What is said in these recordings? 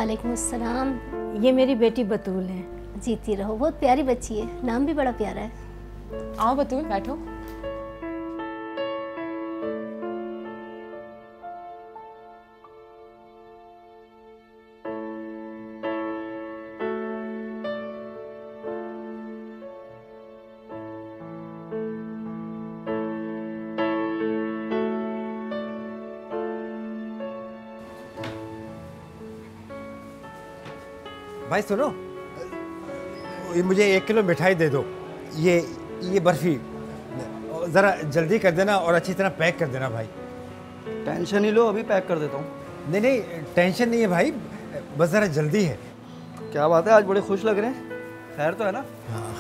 वालेकुम अस्सलाम। ये मेरी बेटी बतूल है। जीती रहो, बहुत प्यारी बच्ची है, नाम भी बड़ा प्यारा है। आओ बतूल बैठो। भाई सुनो, ये मुझे 1 किलो मिठाई दे दो। ये बर्फी ज़रा जल्दी कर देना और अच्छी तरह पैक कर देना भाई। टेंशन ही लो, अभी पैक कर देता हूँ। नहीं नहीं, टेंशन नहीं है भाई, बस ज़रा जल्दी है। क्या बात है, आज बड़े खुश लग रहे हैं, खैर तो है ना?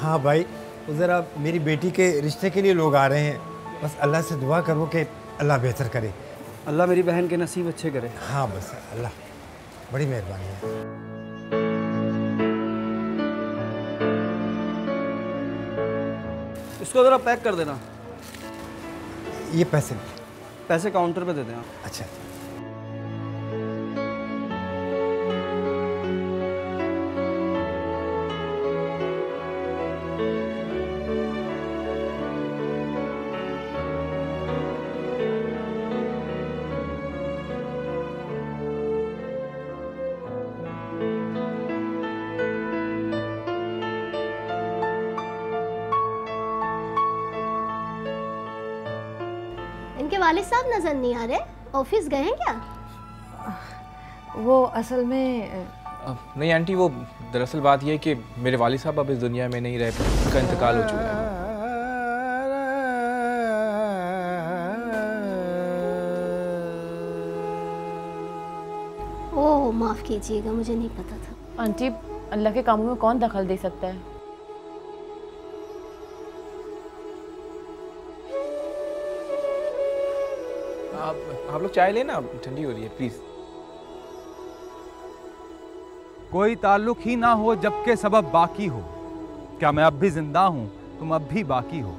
हाँ भाई, ज़रा मेरी बेटी के रिश्ते के लिए लोग आ रहे हैं, बस अल्लाह से दुआ करो कि अल्लाह बेहतर करे। अल्लाह मेरी बहन के नसीब अच्छे करे। हाँ बस अल्लाह, बड़ी मेहरबानी है। इसको ज़रा पैक कर देना। ये पैसे काउंटर पे दे देना। अच्छा। इनके वालिद साहब नजर नहीं आ रहे, ऑफिस गए हैं क्या? वो असल में नहीं आंटी, वो दरअसल बात ये है कि मेरे वालिद साहब अब इस दुनिया में नहीं रहे, उनका इंतकाल हो चुका है। ओह माफ कीजिएगा, मुझे नहीं पता था। आंटी, अल्लाह के कामों में कौन दखल दे सकता है? आप लोग चाय लेना, ठंडी हो रही है, प्लीज। कोई ताल्लुक ही ना हो जबकि सबब बाकी हो। क्या मैं अब भी जिंदा हूँ, तुम अब भी बाकी हो।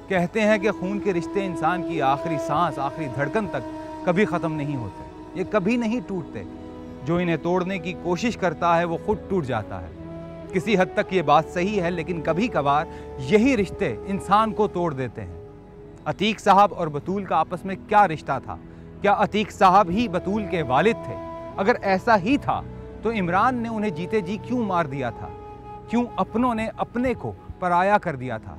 कहते हैं कि खून के रिश्ते इंसान की आखिरी सांस, आखिरी धड़कन तक कभी ख़त्म नहीं होते, ये कभी नहीं टूटते। जो इन्हें तोड़ने की कोशिश करता है वो खुद टूट जाता है। किसी हद तक ये बात सही है, लेकिन कभी कभार यही रिश्ते इंसान को तोड़ देते हैं। अतीक साहब और बतूल का आपस में क्या रिश्ता था? क्या अतीक साहब ही बतूल के वालिद थे? अगर ऐसा ही था तो इमरान ने उन्हें जीते जी क्यों मार दिया था? क्यों अपनों ने अपने को पराया कर दिया था?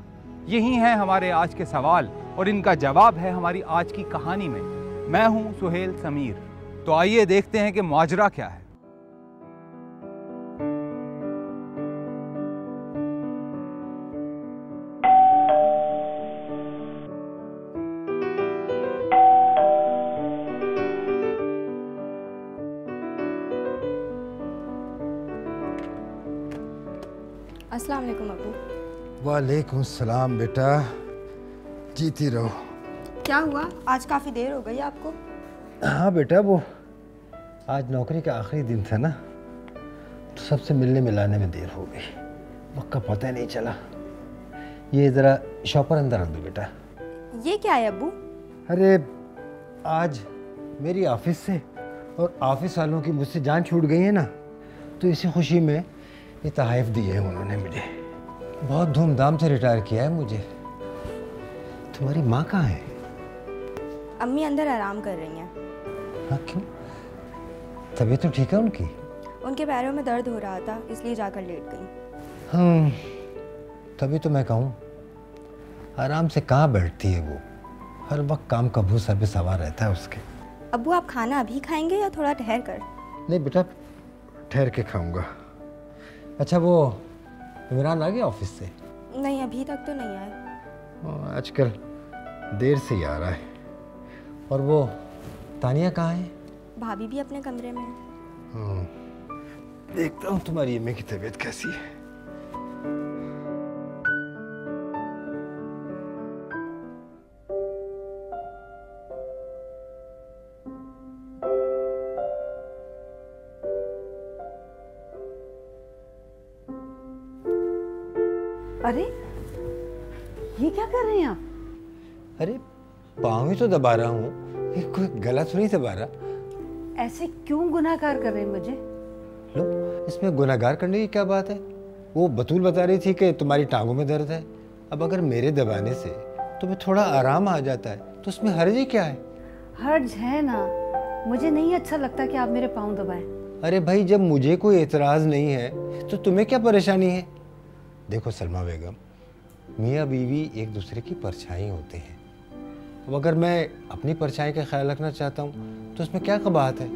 यही है हमारे आज के सवाल और इनका जवाब है हमारी आज की कहानी में। मैं हूं सुहेल समीर। तो आइए देखते हैं कि माजरा क्या है। अस्सलाम वालेकुम अब्बू। वालेकुम सलाम बेटा, जीती रहो। क्या हुआ, आज काफ़ी देर हो गई आपको? हाँ बेटा, वो आज नौकरी का आखिरी दिन था ना, तो सबसे मिलने मिलाने में देर हो गई, वक्त का पता ही नहीं चला। ये ज़रा शॉपर अंदर रख दो बेटा। ये क्या है अब्बू? अरे आज मेरी ऑफिस से और ऑफिस वालों की मुझसे जान छूट गई है ना, तो इसी खुशी में ये तोहफ़े दिए हैं उन्होंने मुझे। बहुत धूमधाम से रिटायर किया है मुझे। तुम्हारी माँ कहाँ है? अम्मी अंदर आराम कर रही हैं। हाँ क्यों, तबीयत तो ठीक है उनकी? उनके पैरों में दर्द हो रहा था, इसलिए जाकर लेट गई। हाँ, तभी तो मैं कहूँ, आराम से कहाँ बैठती है वो, हर वक्त काम का भूत सर पे सवार रहता है उसके। अब्बू आप खाना अभी खाएंगे या थोड़ा ठहर कर? नहीं बेटा, ठहर के खाऊंगा। अच्छा वो इमरान आ गया ऑफिस से? नहीं, अभी तक तो नहीं आया। आजकल देर से ही आ रहा है। और वो तानिया कहाँ है? भाभी भी अपने कमरे में है। देखता हूँ तुम्हारी अम्मी की तबीयत कैसी है। अरे ये क्या कर रहे हैं आप? अरे पाँव ही तो दबा रहा हूँ, ये कोई गला थोड़ी दबा रहा। ऐसे क्यों गुनाहगार कर रहे हैं मुझे? लो, इसमें गुनाहगार करने की क्या बात है? वो बतूल बता रही थी कि तुम्हारी टांगों में दर्द है। अब अगर मेरे दबाने से तुम्हें थोड़ा आराम आ जाता है तो उसमें हर्ज ही क्या है? हर्ज है ना, मुझे नहीं अच्छा लगता कि आप मेरे पाँव दबाएं। अरे भाई, जब मुझे कोई एतराज़ नहीं है तो तुम्हें क्या परेशानी है? देखो सलमा बेगम, मियाँ बीवी एक दूसरे की परछाई होते हैं। अब अगर मैं अपनी परछाई का ख्याल रखना चाहता हूँ तो उसमें क्या कबाहत है?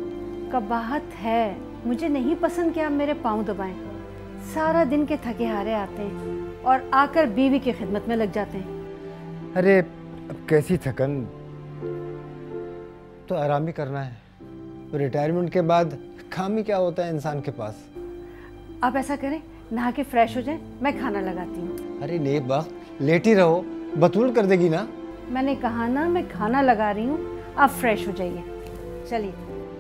कबाहत है, मुझे नहीं पसंद कि आप मेरे पाँव दबाएं। सारा दिन के थके हारे आते हैं और आकर बीवी की खिदमत में लग जाते हैं। अरे अब कैसी थकन, तो आराम ही करना है। रिटायरमेंट के बाद काम ही क्या होता है इंसान के पास? आप ऐसा करें, नहा के फ्रेश हो जाएं, मैं खाना लगाती हूँ। अरे नेक वक्त लेटी रहो, बतूल कर देगी ना। मैंने कहा ना, मैं खाना लगा रही हूँ, आप फ्रेश हो जाइए। चलिए।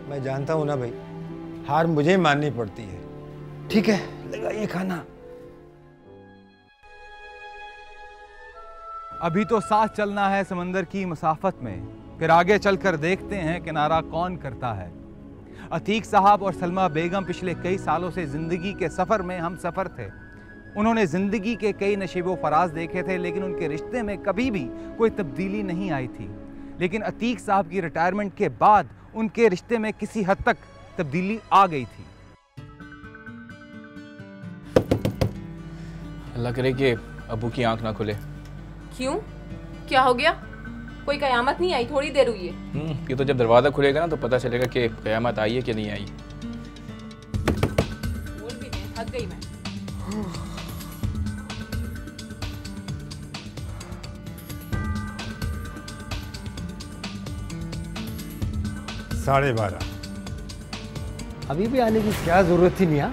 मैं जानता हूँ ना भाई, हार मुझे ही माननी पड़ती है। ठीक है, लगाइए खाना। अभी तो साथ चलना है समंदर की मुसाफत में, फिर आगे चलकर देखते हैं किनारा कौन करता है। अतीक साहब और सलमा बेगम पिछले कई सालों से जिंदगी के सफर में हम सफर थे। उन्होंने जिंदगी के कई नशीबो फराज देखे थे, लेकिन उनके रिश्ते में कभी भी कोई तब्दीली नहीं आई थी। लेकिन अतीक साहब की रिटायरमेंट के बाद उनके रिश्ते में किसी हद तक तब्दीली आ गई थी। अल्लाह करे कि अबू की आंख ना खुले। क्यों, क्या हो गया? कोई कयामत नहीं आई, थोड़ी देर हुई है। ये तो जब दरवाज़ा खुलेगा ना तो पता चलेगा कि कयामत आई है कि नहीं आई। बोल भी नहीं, थक गई मैं। 12:30। अभी भी आने की क्या जरूरत थी मियाँ?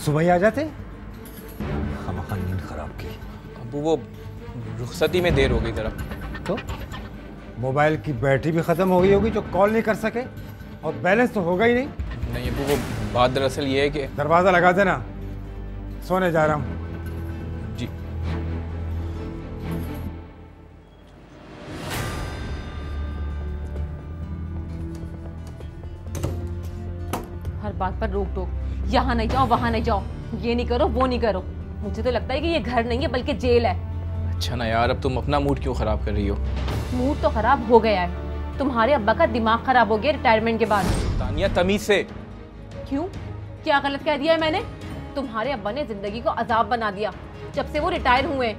सुबह ही आ जाते। खामखा नींद खराब की। अबू वो रुखसती में देर हो गई जरा। तो मोबाइल की बैटरी भी ख़त्म हो गई होगी जो कॉल नहीं कर सके, और बैलेंस तो होगा ही नहीं। नहीं अबू, वो बात दरअसल ये है कि दरवाज़ा लगा देना, सोने जा रहा हूँ। जी। हर बात पर रोक टोक, यहाँ नहीं जाओ, वहाँ नहीं जाओ, ये नहीं करो, वो नहीं करो। मुझे तो लगता है कि ये घर नहीं है बल्कि जेल है। अच्छा ना यार, अब तुम अपना मूड क्यों खराब कर रही हो? मूड तो खराब हो गया है। तुम्हारे अब्बा का दिमाग खराब हो गया रिटायरमेंट के बाद। तानिया तमीज से। क्यों, क्या गलत कह दिया है मैंने? तुम्हारे अब्बा ने जिंदगी को अजाब बना दिया जब से वो रिटायर हुए।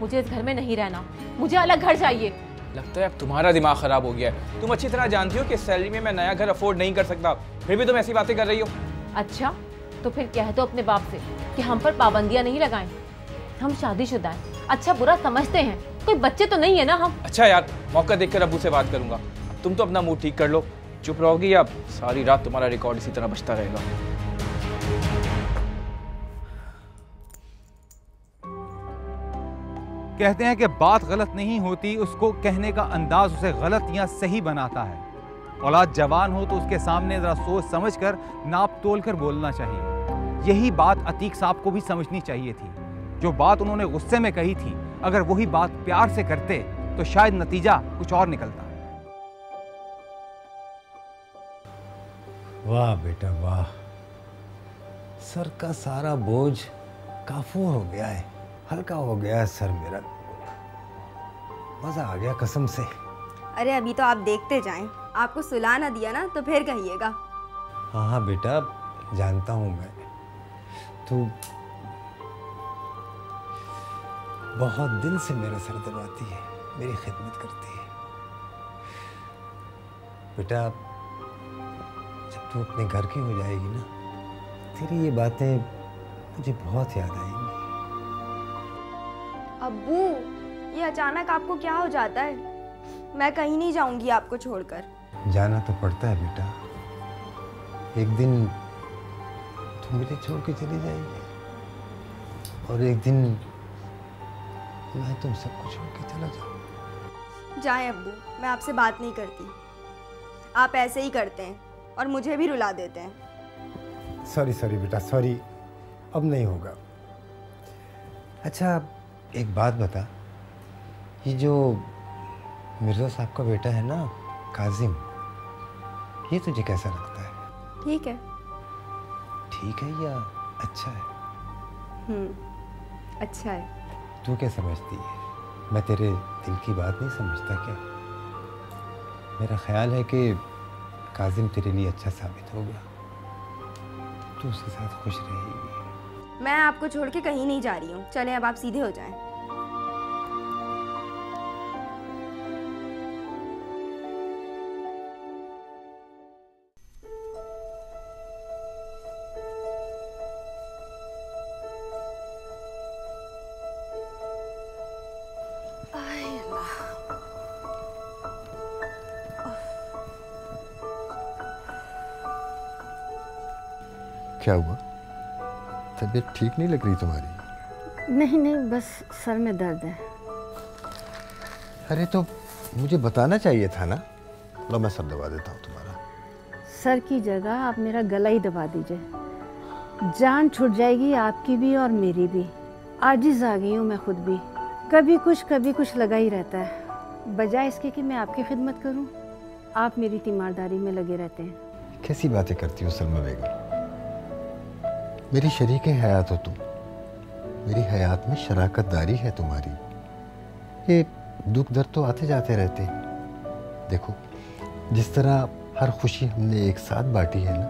मुझे इस घर में नहीं रहना, मुझे अलग घर चाहिए। लगता है अब तुम्हारा दिमाग खराब हो गया है। तुम अच्छी तरह जानती हो कि सैलरी में मैं नया घर अफोर्ड नहीं कर सकता, फिर भी तुम ऐसी बातें कर रही हो। अच्छा, तो फिर कह दो अपने बाप से कि हम पर पाबंदियां नहीं लगाएं। हम शादीशुदा हैं, अच्छा बुरा समझते हैं, कोई बच्चे तो नहीं है ना हम। अच्छा यार, मौका देखकर अब्बू से बात करूंगा। तुम तो अपना मूड ठीक कर लो। चुप रहोगी या सारी रात तुम्हारा रिकॉर्ड इसी तरह बजता रहेगा? कहते हैं कि बात गलत नहीं होती, उसको कहने का अंदाज उसे गलत या सही बनाता है। औलाद जवान हो तो उसके सामने जरा सोच समझ कर, नाप तोल कर बोलना चाहिए। यही बात अतीक साहब को भी समझनी चाहिए थी। जो बात उन्होंने गुस्से में कही थी, अगर वही बात प्यार से करते तो शायद नतीजा कुछ और निकलता। वाह बेटा वाह, सर का सारा बोझ काफूर हो गया है, हल्का हो गया है सर मेरा। मजा आ गया कसम से। अरे अभी तो आप देखते जाएं, आपको सुला ना दिया ना तो फिर कहिएगा। हाँ हाँ बेटा, जानता हूँ मैं। तू बहुत दिल से मेरा सर दबाती है, मेरी खिदमत करती है। बेटा जब तू अपने घर की हो जाएगी ना, तेरी ये बातें मुझे बहुत याद आएंगी। अब्बू, ये अचानक आपको क्या हो जाता है? मैं कहीं नहीं जाऊंगी आपको छोड़कर। जाना तो पड़ता है बेटा, एक दिन तुम मुझे छोड़ के चली जाएगी और एक दिन मैं तुम सबको छोड़ के चला जाऊँ। जाएं अब्बू, मैं आपसे बात नहीं करती। आप ऐसे ही करते हैं और मुझे भी रुला देते हैं। सॉरी सॉरी बेटा, सॉरी, अब नहीं होगा। अच्छा एक बात बता, ये जो मिर्ज़ा साहब का बेटा है ना काजिम, ये तुझे कैसा लगता है? ठीक है। ठीक है या अच्छा है? अच्छा है। तू क्या समझती है? मैं तेरे दिल की बात नहीं समझता क्या? मेरा ख्याल है कि काजिम तेरे लिए अच्छा साबित होगा। तू उसके साथ खुश रहेगी। मैं आपको छोड़ के कहीं नहीं जा रही हूँ। चलें अब आप सीधे हो जाएं। क्या हुआ? तबीयत ठीक नहीं लग रही तुम्हारी? नहीं नहीं, बस सर में दर्द है। अरे तो मुझे बताना चाहिए था ना। लो मैं सर दबा देता हूँ तुम्हारा। सर की जगह आप मेरा गला ही दबा दीजिए। जान छूट जाएगी आपकी भी और मेरी भी। आजिज़ आ गई हूँ मैं खुद भी। कभी कुछ लगा ही रहता है। बजाय इसके कि मैं आपकी खिदमत करूँ, आप मेरी तीमारदारी में लगे रहते हैं। कैसी बातें करती हो सलमा बेगम? मेरी शरीके हयात हो तुम। मेरी हयात में शराकतदारी है तुम्हारी। ये दुख दर्द तो आते जाते रहते हैं। देखो, जिस तरह हर खुशी हमने एक साथ बांटी है ना,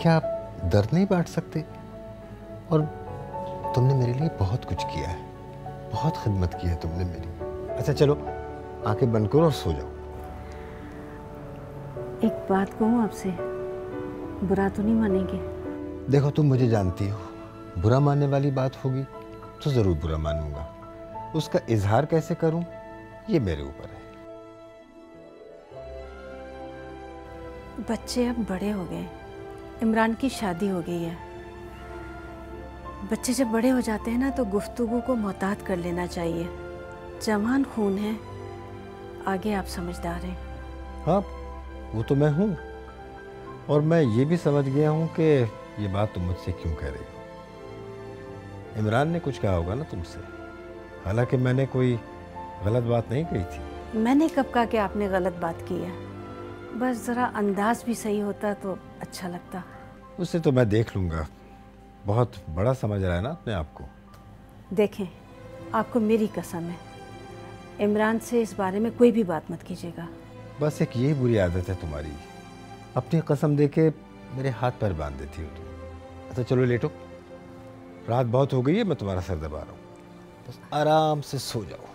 क्या आप दर्द नहीं बांट सकते? और तुमने मेरे लिए बहुत कुछ किया है, बहुत खिदमत की है तुमने मेरी। अच्छा चलो, आंखें बंद करो और सो जाओ। एक बात कहूँ आपसे, बुरा तो नहीं मानेंगे? देखो, तुम मुझे जानती हो, बुरा मानने वाली बात होगी तो ज़रूर बुरा मानूंगा। उसका इजहार कैसे करूं, ये मेरे ऊपर है। बच्चे अब बड़े हो गए। इमरान की शादी हो गई है। बच्चे जब बड़े हो जाते हैं ना, तो गुफ्तगू को मोहतात कर लेना चाहिए। जवान खून है, आगे आप समझदार हैं। हाँ, वो तो मैं हूँ। और मैं ये भी समझ गया हूँ कि ये बात तुम मुझसे क्यों कह रही हो। इमरान ने कुछ कहा होगा ना तुमसे। हालांकि मैंने कोई गलत बात नहीं कही थी। मैंने कब कहा कि आपने गलत बात की है? बस ज़रा अंदाज भी सही होता तो अच्छा लगता। उससे तो मैं देख लूँगा। बहुत बड़ा समझ रहा है ना अपने आप को। देखें, आपको मेरी कसम है, इमरान से इस बारे में कोई भी बात मत कीजिएगा। बस एक यही बुरी आदत है तुम्हारी, अपनी कसम देके मेरे हाथ पैर बांध देती हो तुम। अच्छा चलो लेटो, रात बहुत हो गई है, मैं तुम्हारा सर दबा रहा हूँ। बस आराम से सो जाओ।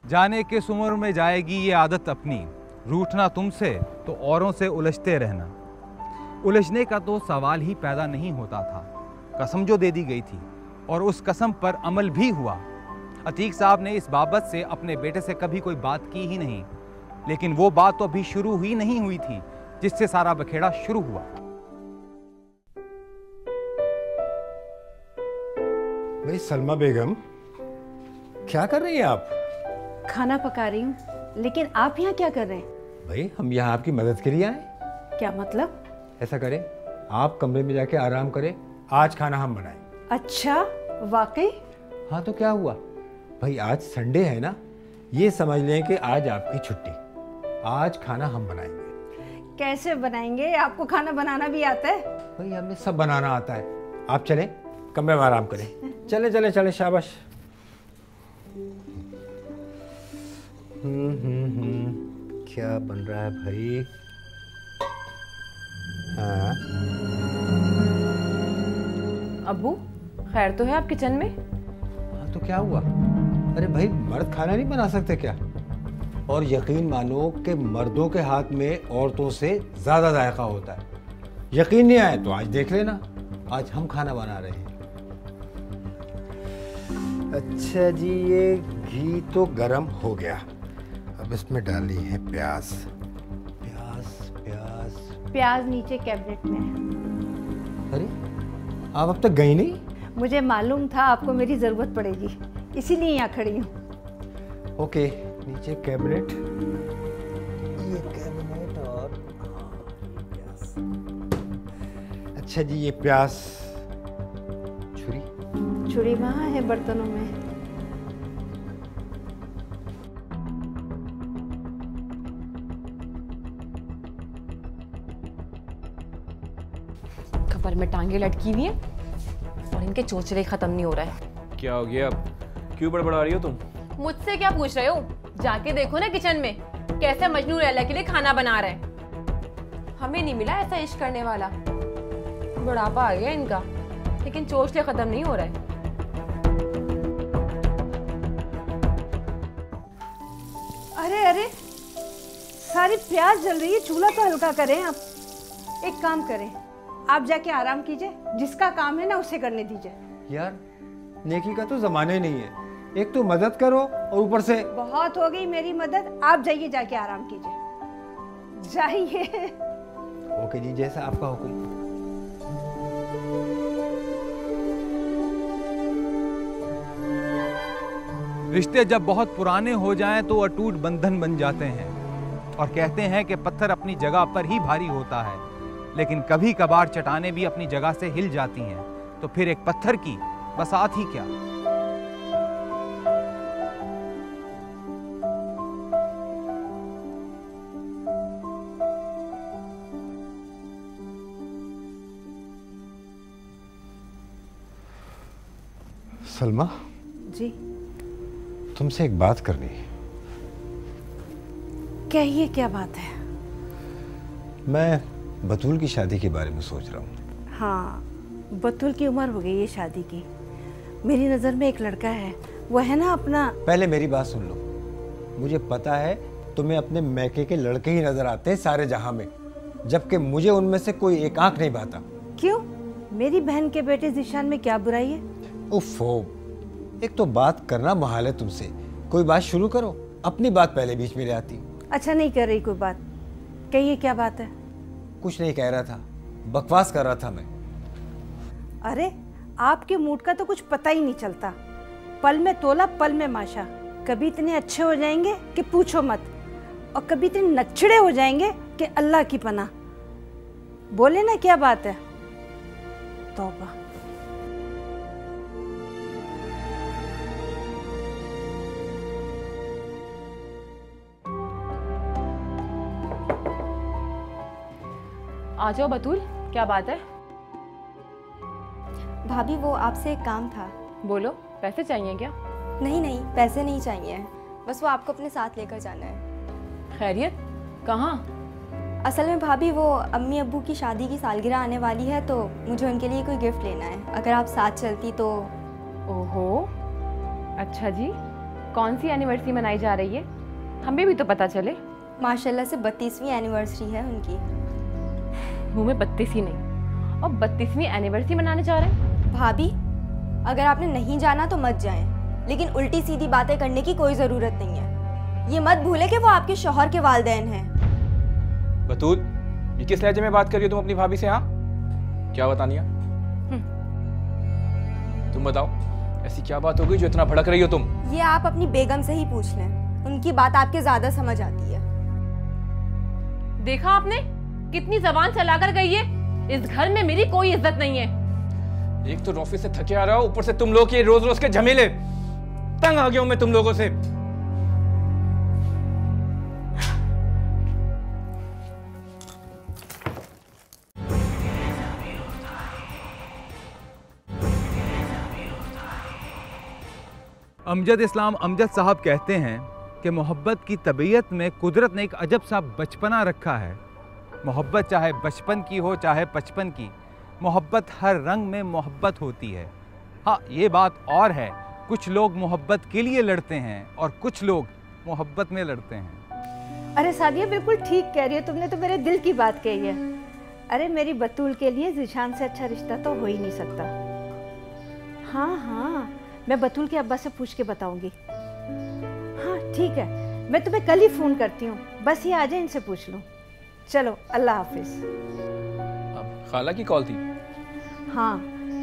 जाने किस उम्र में जाएगी ये आदत अपनी, रूठना तुमसे तो औरों से उलझते रहना। उलझने का तो सवाल ही पैदा नहीं होता था। कसम जो दे दी गई थी और उस कसम पर अमल भी हुआ। अतीक साहब ने इस बाबत से अपने बेटे से कभी कोई बात की ही नहीं, लेकिन वो बात तो अभी शुरू ही नहीं हुई थी जिससे सारा बखेड़ा शुरू हुआ। भाई सलमा बेगम, क्या कर रही हैं आप? खाना पका रही हूँ, लेकिन आप यहाँ क्या कर रहे हैं? भाई हम यहाँ आपकी मदद के लिए आए। क्या मतलब? ऐसा करें, आप कमरे में जाके आराम करें, आज खाना हम बनाएं। अच्छा, वाकई? हाँ तो क्या हुआ भाई, आज संडे है ना, ये समझ लें कि आज आपकी छुट्टी। आज खाना हम बनाएंगे। कैसे बनाएंगे? आपको खाना बनाना भी आता है? भाई हमें सब बनाना आता है। आप चलें, कमरे में आराम करें। चले चले चले, शाबाश। क्या बन रहा है भाई? हाँ अब्बू, खैर तो है आप किचन में? हाँ तो क्या हुआ? अरे भाई, मर्द खाना नहीं बना सकते क्या? और यकीन मानो कि मर्दों के हाथ में औरतों से ज़्यादा जायका होता है। यकीन नहीं आए तो आज देख लेना, आज हम खाना बना रहे हैं। अच्छा जी, ये घी तो गरम हो गया। अब इसमें डालनी है प्याज। प्याज प्याज प्याज नीचे कैबिनेट में है। अरे आप अब तक गई नहीं? मुझे मालूम था आपको मेरी ज़रूरत पड़ेगी, इसीलिए यहाँ खड़ी हूँ। ओके, नीचे कैबिनेट, ये कैबिनेट और प्याज। अच्छा जी, ये प्याज, छुरी। छुरी वहाँ है बर्तनों में। कमर में टांगे लटकी हुई हैं और इनके चोचले खत्म नहीं हो रहा है। क्या हो गया अब? क्यों बड़बड़ा रही हो तुम? मुझसे क्या पूछ रहे हो? जाके देखो ना किचन में कैसे मजनू लैला के लिए खाना बना रहे हैं। हमें नहीं मिला ऐसा इश्क करने वाला। बुढ़ापा आ गया इनका, लेकिन चोचले खत्म नहीं हो रहा है। अरे अरे, सारी प्याज जल रही है, चूल्हा तो हल्का करें आप। एक काम करें, आप जाके आराम कीजिए, जिसका काम है ना उसे करने दीजिए। यार, नेकी का तो जमाना ही नहीं है। एक तो मदद करो और ऊपर से। बहुत हो गई मेरी मदद, आप जाइए, जाके आराम कीजिए, जाइए। ओके जी, जैसा आपका हुक्म। रिश्ते जब बहुत पुराने हो जाएं तो अटूट बंधन बन जाते हैं और कहते हैं कि पत्थर अपनी जगह पर ही भारी होता है, लेकिन कभी कभार चट्टानें भी अपनी जगह से हिल जाती हैं, तो फिर एक पत्थर की बसात ही क्या। सलमा जी, तुमसे एक बात करनी है। कहिए, क्या बात है? मैं बतूल की शादी के बारे में सोच रहा हूँ। हाँ, बतूल की उम्र हो गई है शादी की। मेरी नज़र में एक लड़का है, वो है ना अपना। पहले मेरी बात सुन लो। मुझे पता है तुम्हें अपने मैके के लड़के ही नजर आते हैं सारे जहां में, जबकि मुझे उनमें से कोई एक आंख नहीं भाता। क्यों? मेरी बहन के बेटे ज़ीशान में क्या बुराई है? उफ़ो, एक तो बात करना महाल है तुमसे। कोई बात शुरू करो, अपनी बात पहले बीच में ले आती। अच्छा, नहीं कर रही कोई बात। कहिए, क्या बात है? कुछ नहीं कह रहा था, बकवास कर रहा था मैं। अरे, आपके मूड का तो कुछ पता ही नहीं चलता। पल में तोला, पल में माशा। कभी इतने अच्छे हो जाएंगे कि पूछो मत, और कभी इतने नच्छड़े हो जाएंगे कि अल्लाह की पनाह। बोले ना, क्या बात है? तौबा। आ जाओ बतूल, क्या बात है? भाभी, वो आपसे एक काम था। बोलो, पैसे चाहिए क्या? नहीं नहीं, पैसे नहीं चाहिए, बस वो आपको अपने साथ लेकर जाना है। खैरियत? कहाँ? असल में भाभी, वो अम्मी अब्बू की शादी की सालगिरह आने वाली है, तो मुझे उनके लिए कोई गिफ्ट लेना है। अगर आप साथ चलती तो। ओहो, अच्छा जी। कौन सी एनिवर्सरी मनाई जा रही है? हमें भी तो पता चले। माशाल्लाह से 32वीं एनिवर्सरी है उनकी। मुँह में 32 ही नहीं, और 32वीं एनिवर्सरी मनाने जा रहे हैं? भाभी, अगर आपने नहीं जाना तो मत जाएं, लेकिन उल्टी सीधी बातें करने की कोई ज़रूरत नहीं है। ये मत भूले कि वो आपके शौहर के वालिदैन हैं। बतूल, ये किस लहजे में बात कर रही हो तुम अपनी भाभी से? हाँ, क्या बतानिया? तुम बताओ, ऐसी क्या बात हो गई जो इतना भड़क रही हो तुम? ये आप अपनी बेगम से ही पूछ लें, उनकी बात आपके ज्यादा समझ आती है। देखा आपने कितनी जबान चलाकर गई है? इस घर में मेरी कोई इज्जत नहीं है। एक तो ऑफिस से थके आ रहा हो, ऊपर से तुम लोग के रोज रोज के झमेले। तंग आ गया हूं मैं तुम लोगों से। अमजद इस्लाम अमजद साहब कहते हैं कि मोहब्बत की तबीयत में कुदरत ने एक अजब सा बचपना रखा है। मोहब्बत चाहे बचपन की हो चाहे 55 की, मोहब्बत हर रंग में मोहब्बत होती है। हाँ, ये बात और है, कुछ लोग मोहब्बत के लिए लड़ते हैं और कुछ लोग मोहब्बत में लड़ते हैं। अरे सादिया, बिल्कुल ठीक कह रही हो, तुमने तो मेरे दिल की बात कही है। अरे, मेरी बतूल के लिए ज़ीशान से अच्छा रिश्ता तो हो ही नहीं सकता। हाँ हाँ, मैं बतूल के अब्बा से पूछ के बताऊंगी। हाँ ठीक है, मैं तुम्हें कल ही फ़ोन करती हूँ, बस ये आ जाए, इनसे पूछ लूँ। चलो, अल्लाह हाफिज। अब खाला की कॉल थी? हाँ,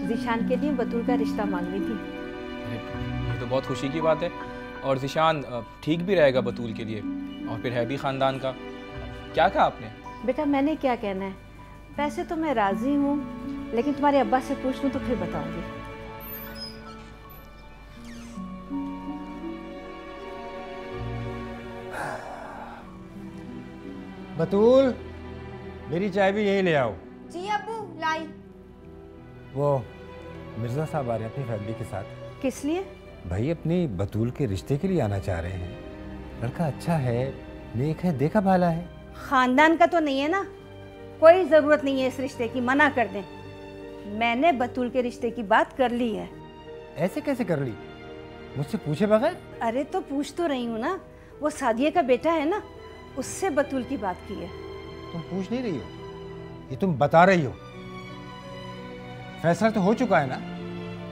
ज़ीशान के लिए बतूल का रिश्ता मांग रही थी। ये तो बहुत खुशी की बात है, और ज़ीशान ठीक भी रहेगा बतूल के लिए, और फिर है भी ख़ानदान का। क्या कहा आपने? बेटा, मैंने क्या कहना है, वैसे तो मैं राज़ी हूँ, लेकिन तुम्हारे अब्बा से पूछ लूँ तो फिर बताऊंगी। बतूल, मेरी चाय भी यही ले आओ। जी अब्बू, लाई। वो मिर्ज़ा साहब आ रहे हैं अपनी फैमिली के साथ। किस लिए? भाई अपनी बतूल के रिश्ते के लिए आना चाह रहे हैं। लड़का अच्छा है, नेक है, देखा भाला है। खानदान का तो नहीं है ना, कोई ज़रूरत नहीं है इस रिश्ते की, मना कर दें। मैंने बतूल के रिश्ते की बात कर ली है। ऐसे कैसे कर ली, मुझसे पूछे बगैर? अरे तो पूछ तो रही हूँ ना, वो सादिया का बेटा है ना, उससे बतूल की बात की है। तुम पूछ नहीं रही हो, ये तुम बता रही हो। फैसला तो हो चुका है ना।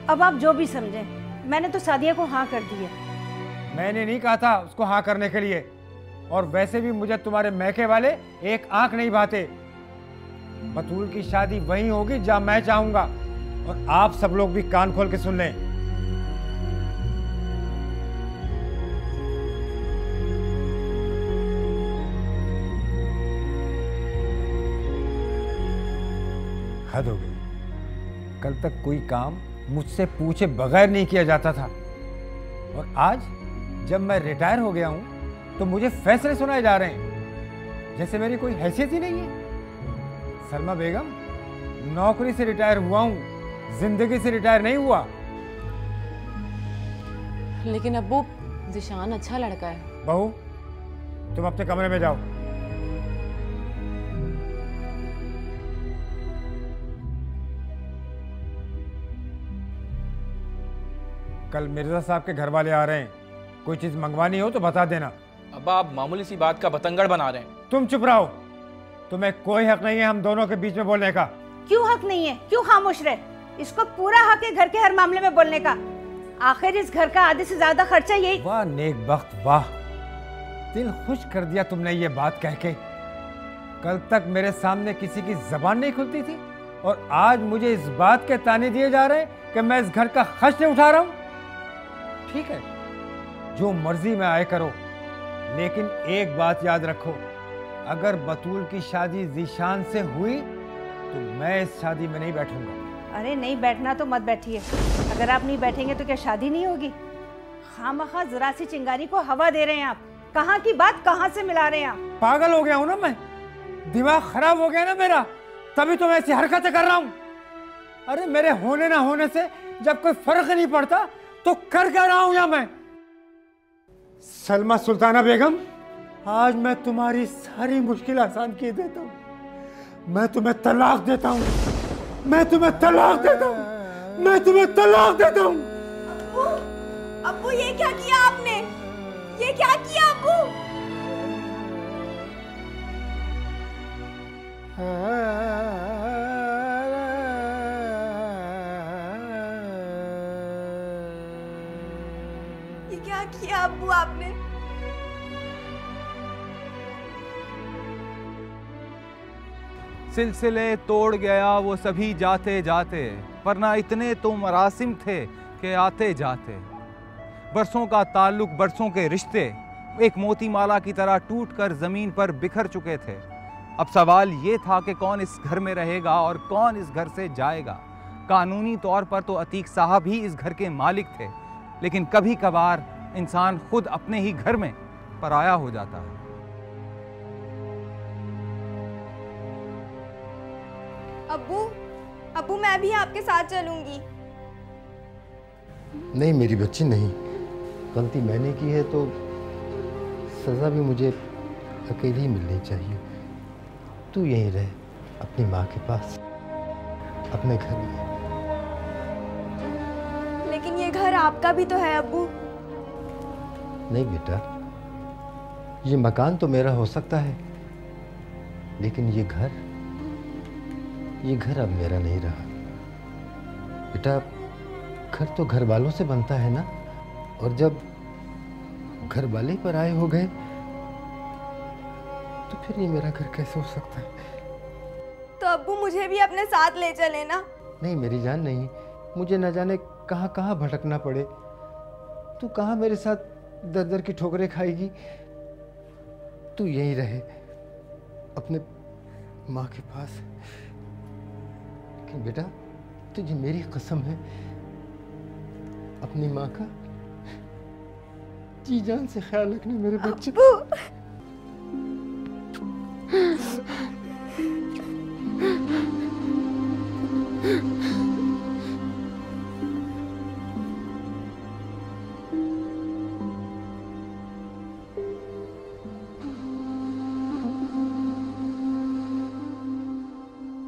अब आप जो भी समझें, मैंने तो सादिया को हाँ कर दी है। मैंने नहीं कहा था उसको हाँ करने के लिए, और वैसे भी मुझे तुम्हारे मैके वाले एक आंख नहीं भाते। बतूल की शादी वहीं होगी जहां मैं चाहूंगा, और आप सब लोग भी कान खोल के सुन लें। हद हो गई, कल तक कोई काम मुझसे पूछे बगैर नहीं किया जाता था, और आज जब मैं रिटायर हो गया हूं तो मुझे फैसले सुनाए जा रहे हैं जैसे मेरी कोई हैसियत ही नहीं है। सलमा बेगम, नौकरी से रिटायर हुआ हूं, जिंदगी से रिटायर नहीं हुआ। लेकिन अब्बू, जिशान अच्छा लड़का है। बहू, तुम अपने कमरे में जाओ। कल मिर्जा साहब के घर वाले आ रहे हैं, कोई चीज मंगवानी हो तो बता देना। अब्बा, आप मामूली सी बात का बतंगड़ बना रहे हैं। तुम चुप रहो, तुम्हें कोई हक नहीं है हम दोनों के बीच में बोलने का। क्यों हक नहीं है? क्यों खामोश रहे? इसको पूरा हक है घर के हर मामले में बोलने का। आखिर इस घर का आधे से ज्यादा खर्चा यही। वाह नेक बख्त, वाह, दिल खुश कर दिया तुमने ये बात कह के। कल तक मेरे सामने किसी की जबान नहीं खुलती थी, और आज मुझे इस बात के ताने दिए जा रहे हैं कि मैं इस घर का खर्च नहीं उठा रहा हूं। ठीक है, जो मर्जी में आए करो, लेकिन एक बात याद रखो, अगर बतूल की शादी जीशान से हुई तो मैं इस शादी में नहीं बैठूंगा। अरे नहीं बैठना तो मत बैठिए। अगर आप नहीं बैठेंगे तो क्या शादी नहीं होगी? खामखा जरा सी चिंगारी को हवा दे रहे हैं आप। कहाँ की बात कहाँ से मिला रहे हैं आप? पागल हो गया हूं ना मैं, दिमाग खराब हो गया ना मेरा, तभी तो मैं ऐसी हरकतें कर रहा हूं। अरे मेरे होने ना होने से जब कोई फर्क नहीं पड़ता तो कर क्या रहा हूं या मैं? सलमा सुल्ताना बेगम, आज मैं तुम्हारी सारी मुश्किल आसान की देता हूं। मैं तुम्हें तलाक देता हूं, मैं तुम्हें तलाक देता हूं, मैं तुम्हें तलाक देता हूं। अब्बू, अब्बू ये क्या किया आपने? ये क्या किया अब्बू? ये क्या किया अब्बू आपने? सिलसिले तोड़ गया वो सभी जाते जाते, वरना इतने तो मरासिम थे कि आते जाते। बरसों का ताल्लुक, बरसों के रिश्ते एक मोती माला की तरह टूटकर जमीन पर बिखर चुके थे। अब सवाल ये था कि कौन इस घर में रहेगा और कौन इस घर से जाएगा। कानूनी तौर पर तो अतीक साहब ही इस घर के मालिक थे, लेकिन कभी कभार इंसान खुद अपने ही घर में पराया हो जाता है। अब्बू, अब्बू मैं भी आपके साथ चलूंगी। नहीं मेरी बच्ची, नहीं, गलती मैंने की है तो सज़ा भी मुझे अकेली ही मिलनी चाहिए। तू यहीं रहे अपनी माँ के पास, अपने घर में। लेकिन ये घर आपका भी तो है अब्बू। नहीं बेटा, ये मकान तो मेरा हो सकता है, लेकिन ये घर अब मेरा नहीं रहा। बेटा, घर तो घर वालों से बनता है ना, और जब घर वाले ही पराए हो गए तो फिर ये मेरा घर कैसे हो सकता है? तो अब्बू मुझे भी अपने साथ ले चले ना। नहीं मेरी जान, नहीं, मुझे न जाने कहाँ कहाँ भटकना पड़े। तू कहाँ मेरे साथ दर दर की ठोकरें खाएगी। तू यहीं रहे अपने माँ के पास। लेकिन बेटा तुझे मेरी कसम है, अपनी माँ का जी जान से ख्याल रखना मेरे बच्चे।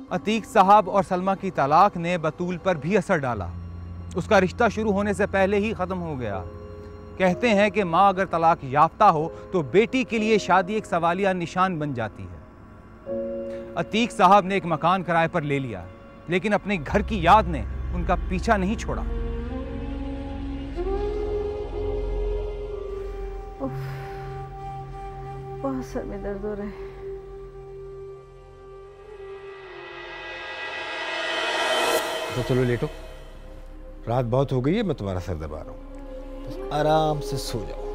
अतीक साहब और सलमा की तलाक ने बतूल पर भी असर डाला। उसका रिश्ता शुरू होने से पहले ही ख़त्म हो गया। कहते हैं कि माँ अगर तलाक याफ्ता हो तो बेटी के लिए शादी एक सवालिया निशान बन जाती है। अतीक साहब ने एक मकान किराए पर ले लिया, लेकिन अपने घर की याद ने उनका पीछा नहीं छोड़ा। बहुत सर में दर्द हो रहा है। तो चलो लेटो, रात बहुत हो गई है, मैं तुम्हारा सर दबा रहा हूँ, बस आराम से सो जाओ।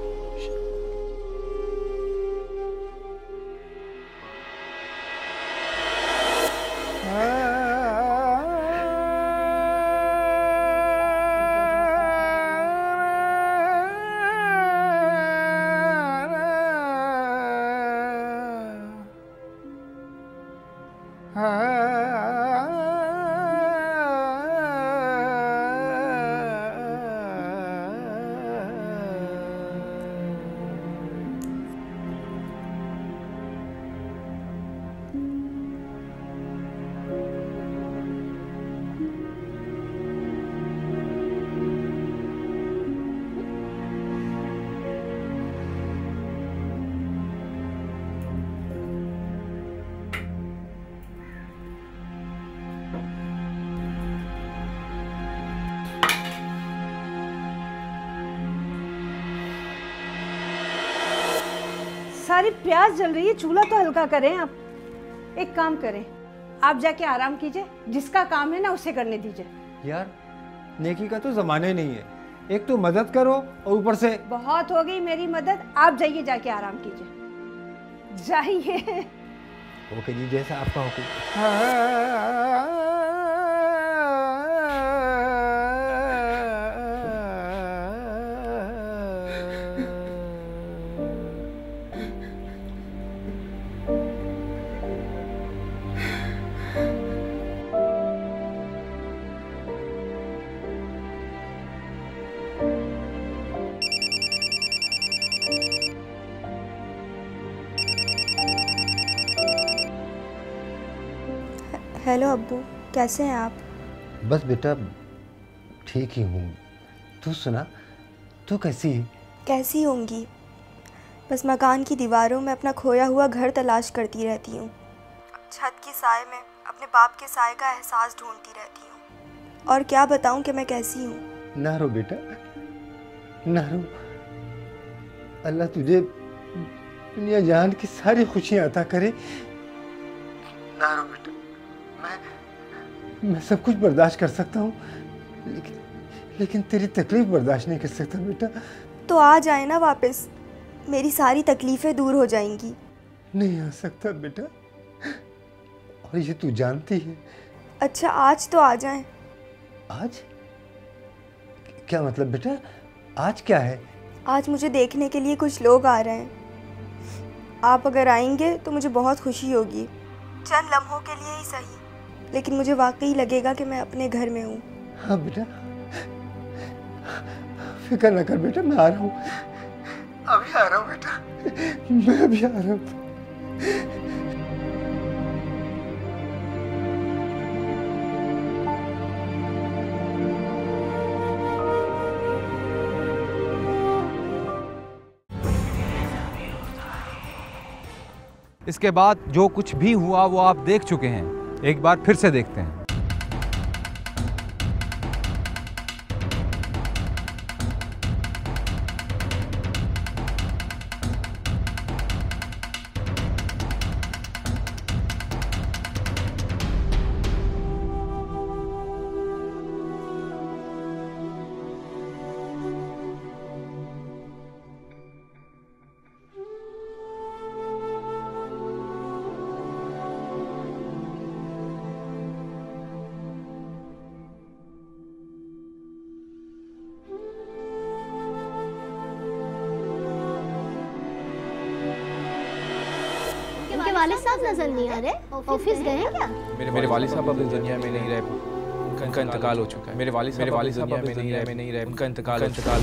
सारी प्याज जल रही है, चूल्हा तो हल्का करें आप। एक काम करें, आप जाके आराम कीजिए, जिसका काम है ना उसे करने दीजिए। यार नेकी का तो जमाना ही नहीं है, एक तो मदद करो और ऊपर से। बहुत हो गई मेरी मदद, आप जाइए, जाके आराम कीजिए, जाइए। ओके जी, जैसा आपका हुक्म। हेलो अब्बू, कैसे हैं आप? बस बेटा ठीक ही हूँ, तू सुना, तू कैसी है? कैसी होंगी, बस मकान की दीवारों में अपना खोया हुआ घर तलाश करती रहती हूँ। छत की साए में अपने बाप के साए का एहसास ढूंढती रहती हूँ। और क्या बताऊँ कि मैं कैसी हूँ। ना रो बेटा, ना रो, अल्लाह तुझे दुनिया जहान की सारी खुशियाँ अता करे। ना रो बेटा, मैं सब कुछ बर्दाश्त कर सकता हूँ, लेकिन तेरी तकलीफ बर्दाश्त नहीं कर सकता बेटा। तो आ जाए ना वापस, मेरी सारी तकलीफ़ें दूर हो जाएंगी। नहीं आ सकता बेटा, और ये तू जानती है। अच्छा आज तो आ जाएं। आज? क्या मतलब बेटा, आज क्या है? आज मुझे देखने के लिए कुछ लोग आ रहे हैं। आप अगर आएंगे तो मुझे बहुत खुशी होगी, चंद लम्हों के लिए ही सही, लेकिन मुझे वाकई लगेगा कि मैं अपने घर में हूँ। हाँ बेटा, फिक्र न कर बेटा, मैं आ रहा हूँ, अभी आ रहा हूँ बेटा, मैं अभी आ रहा हूँ। इसके बाद जो कुछ भी हुआ वो आप देख चुके हैं, एक बार फिर से देखते हैं। वालिद साहब नजर नहीं आ रहे, ऑफिस गए हैं क्या? मेरे वालिद साहब अब इस दुनिया में नहीं रहे, उनका इंतकाल हो चुका है। मेरे वालिद साहब दुनिया में नहीं रहे, उनका इंतकाल हो चुका है।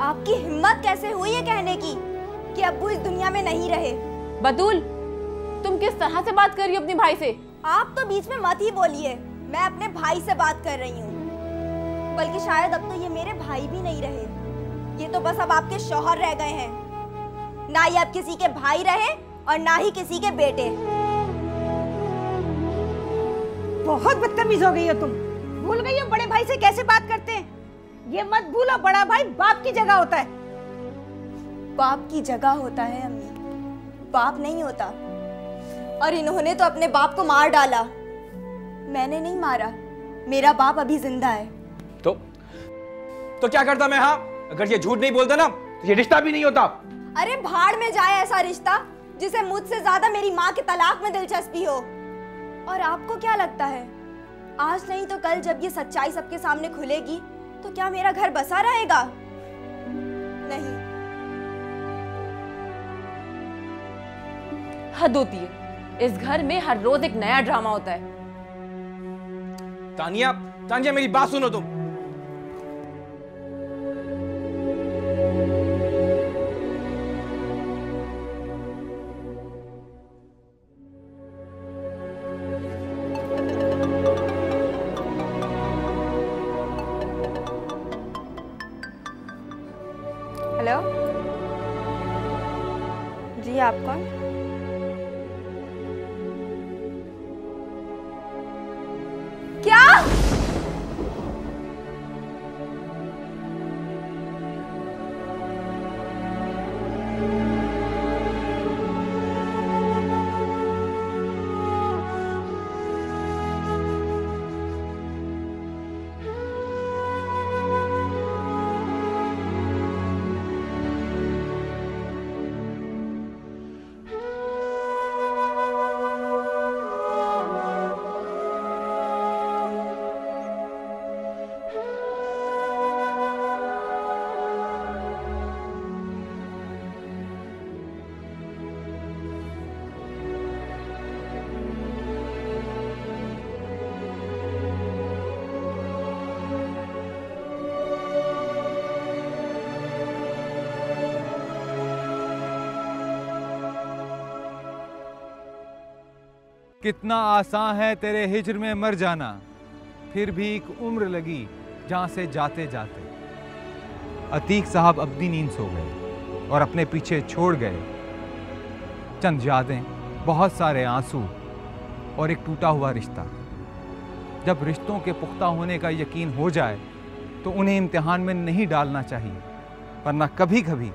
आपकी हिम्मत कैसे हुई है कहने की कि अब्बू इस दुनिया में नहीं रहे? बतूल, तुम किस तरह से बात कर रही हो अपने भाई से? आप तो बीच में मत ही बोलिए, मैं अपने भाई से बात कर रही हूँ। बल्कि शायद अब तो ये मेरे भाई भी नहीं रहे, ये तो बस अब आपके शौहर रह गए हैं। ना ही अब किसी के भाई रहे और ना ही किसी के बेटे। बहुत बदतमीज हो गई हो तुम। भूल गई हो बड़े भाई से कैसे बात करते हैं? ये मत भूलो, बड़ा भाई बाप की जगह होता है। बाप की जगह होता है अम्मी, बाप नहीं होता। और इन्होंने तो अपने बाप को मार डाला, मैंने नहीं मारा। मेरा बाप अभी जिंदा है। तो क्या करता मैं? हाँ, अगर ये झूठ नहीं बोलता ना तो ये रिश्ता भी नहीं होता। अरे भाड़ में जाए ऐसा रिश्ता जिसे मुझसे ज्यादा मेरी माँ के तलाक में दिलचस्पी हो। और आपको क्या लगता है, आज नहीं तो कल जब ये सच्चाई सबके सामने खुलेगी तो क्या मेरा घर बसा रहेगा? नहीं। हद होती है, इस घर में हर रोज एक नया ड्रामा होता है। तानिया मेरी बात सुनो तुम। हेलो जी, आप कौन? क्या? कितना आसान है तेरे हिज्र में मर जाना, फिर भी एक उम्र लगी जहाँ से जाते जाते। अतीक साहब अपनी नींद सो गए और अपने पीछे छोड़ गए चंद यादें, बहुत सारे आंसू और एक टूटा हुआ रिश्ता। जब रिश्तों के पुख्ता होने का यकीन हो जाए तो उन्हें इम्तिहान में नहीं डालना चाहिए, वरना कभी कभी